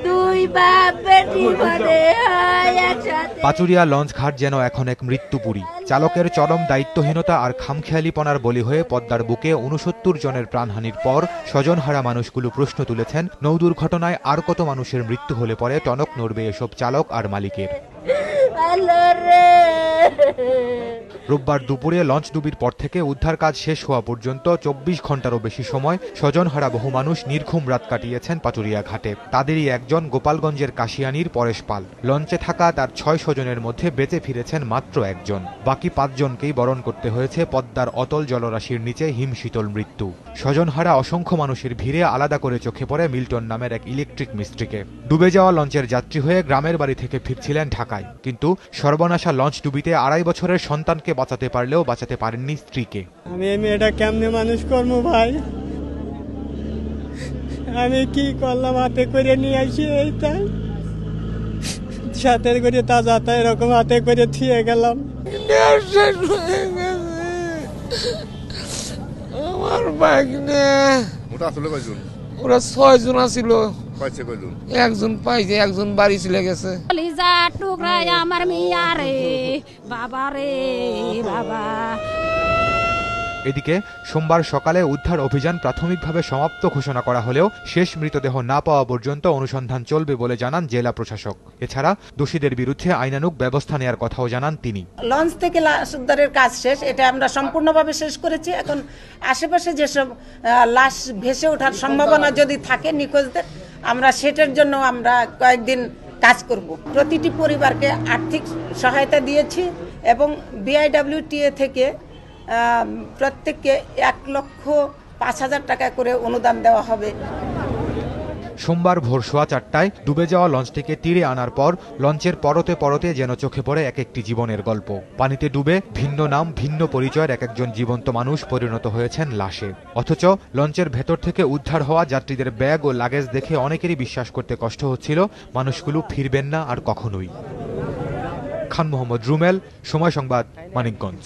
দুই বাপ বেটি বনে হয় একসাথে। পাচুরিয়া লঞ্চ ঘাট যেন এখন এক মৃত্যুপুরী। চালকের চরম দায়িত্বহীনতা আর খামখেয়ালিপনার বলি হয়ে পদ্মার বুকে ৬৯ জনের প্রাণহানির পর স্বজনহারা মানুষগুলো প্রশ্ন তুলেছেন, নৌ দুর্ঘটনায় আর কত মানুষের মৃত্যু হলে পরে টনক নড়বে এসব চালক আর মালিকের। রোববার দুপুরে লঞ্চ ডুবির পর থেকে উদ্ধার কাজ শেষ হওয়া পর্যন্ত ২৪ ঘন্টারও বেশি সময় স্বজনহারা বহু মানুষ নির্ঘুম রাত কাটিয়েছেন পাচুরিয়া ঘাটে। তাদেরই একজন গোপালগঞ্জের কাশিয়ানীর পরেশ পাল। লঞ্চে থাকা তার ৬ স্বজনের মধ্যে বেঁচে ফিরেছেন মাত্র একজন। বাকি ৫ জনকেই বরণ করতে হয়েছে পদ্মার অতল জলরাশির নিচে হিমশীতল মৃত্যু। স্বজনহারা অসংখ্য মানুষের ভিড়ে আলাদা করে চোখে পড়ে মিল্টন নামের এক ইলেকট্রিক মিস্ত্রিকে। ডুবে যাওয়া লঞ্চের যাত্রী হয়ে গ্রামের বাড়ি থেকে ফিরছিলেন ঢাকায়, কিন্তু সর্বনাশা লঞ্চ ডুবিতে ২.৫ বছরের সন্তানকে বাঁচাতে পারলেও বাঁচাতে পারেননি স্ত্রীকে। আমি এই মেয়েটা কেমনে মানুষ করবো ভাই, আমি কি করলাম, হাতে করে নিয়ে আসি এই তাই সাথে করে তাজা এরকম হাতে করে থিয়ে গেলাম। আমার ভাগ্নে ওরা ৬ জন আছিল, একজন পাইছে, একজন বাড়ি চলে গেছে। আমার মিয়া রে বাবা রে বাবা। এদিকে সোমবার সকালে উদ্ধার অভিযান প্রাথমিকভাবে সমাপ্ত ঘোষণা করা হলেও শেষ মৃতদেহ না পাওয়া পর্যন্ত অনুসন্ধান চলবে বলে জানান জেলা প্রশাসক। এছাড়া দোষীদের বিরুদ্ধে আইনানুগ ব্যবস্থা নেওয়ার কথাও জানান তিনি। লঞ্চ থেকে লাশ উদ্ধারের কাজ শেষ, এটা আমরা সম্পূর্ণভাবে শেষ করেছি। এখন আশেপাশে যেসব লাশ ভেসে ওঠার সম্ভাবনা যদি থাকে নিখোঁজদের, আমরা সেটার জন্য আমরা কয়েকদিন কাজ করব। প্রতিটি পরিবারকে আর্থিক সহায়তা দিয়েছি এবং বিআইডব্লিউটিএ থেকে প্রত্যেককে ১,৫,০০০ টাকা করে অনুদান দেওয়া হবে। সোমবার ভোর 4:15টায় ডুবে যাওয়া লঞ্চটিকে তীরে আনার পর লঞ্চের পরতে পরতে যেন চোখে পড়ে এক একটি জীবনের গল্প। পানিতে ডুবে ভিন্ন নাম ভিন্ন পরিচয়ের এক একজন জীবন্ত মানুষ পরিণত হয়েছেন লাশে। অথচ লঞ্চের ভেতর থেকে উদ্ধার হওয়া যাত্রীদের ব্যাগ ও লাগেজ দেখে অনেকেরই বিশ্বাস করতে কষ্ট হচ্ছিল মানুষগুলো ফিরবেন না আর কখনোই। খান মোহাম্মদ রুমেল, সময় সংবাদ, মানিকগঞ্জ।